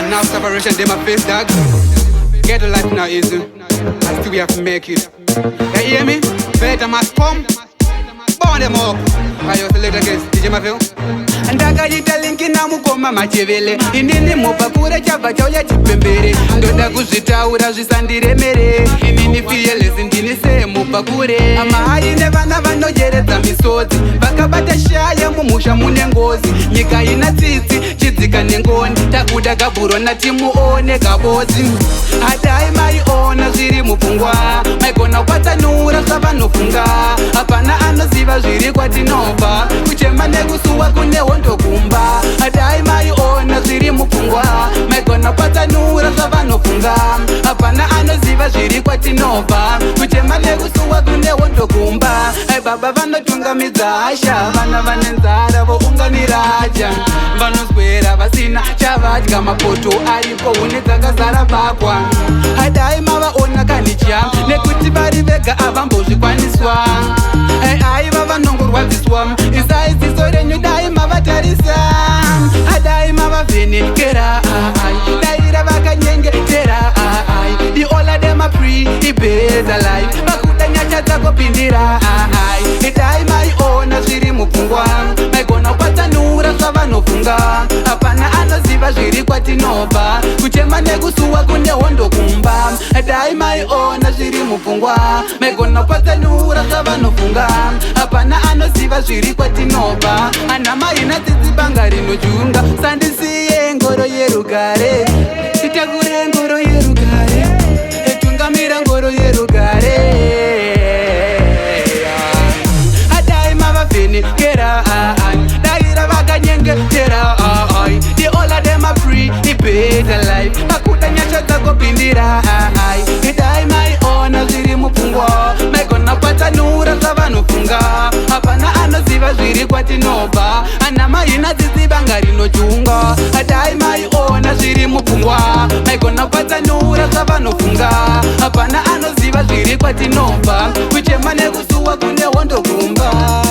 And now separation, they my face, dog. Get a life now easy. I still we have to make it. You hear me? Better must come. Burn them up. I just select against DJ Mafio. Ndakayita linki na mukoma machevele inini mupakura chabva chauya chipembere ndoda kuzvitaura zvisandiremere inini fiyelezi ndini semupakure amahai nevana vanojeredza misodzi vakabata shaya mumusha mune ngozi nyika ina tsitsi chidzika nengoni takuda kabhuro natimuone kabozi hadai maiona zviri mupfungwa maigona kwatsanura zvavanofunga hapana anoziva zviri kwatinobva kuchema nekusuwa kune hondokumba hadai maiona zviri mupfungwa maigona kwatsanura zvavanofunga hapana anoziva zviri kwatinobva kuchema nekusuwa kune hondokumba aibaba vanotungamidza hasha vana vane nzara vounganiraja vanoswera vasina chavadya mapoto aripo huni dzakazara bakwa hadai mavaona kanicha nekuti vari vega avambozvikwaniswa aiva vanongorwadziswa isaiziso renyu dai mavatarisa hadai mavavhenekera daira vakanyengetera diola demapri ibeza life vakuda nyacha dzakopindira dai maiona zviri mupfungwa maigona kwatsanura zvavanofunga hapana anoziva zviri kwatinobva kuchema nekusuwa kune hondokumba dai maiona zviri mupfungwa maigona kwatsanura zvavanofunga hapana anoziva zviri kwatinobva ana maina tsidzibanga rinojunga sandisiye ngoro yerugare titakure ngoro yerugare etungamira ngoro yerugare hadai mavavhenekera daira vakanyengetera diola demapri ibeta life vakuda nyacha dzakopindira idai maiona zviri mupfungwa maigona kwatsanura zvavanofunga hapana anoziva zviri kwatinobva ana maina tsidzibanga rinojunga dai maiona zviri mupfungwa maigona kwatsanura zvavanofunga hapana anoziva zviri kwatinobva kuchema nekusuwa kune hondokumba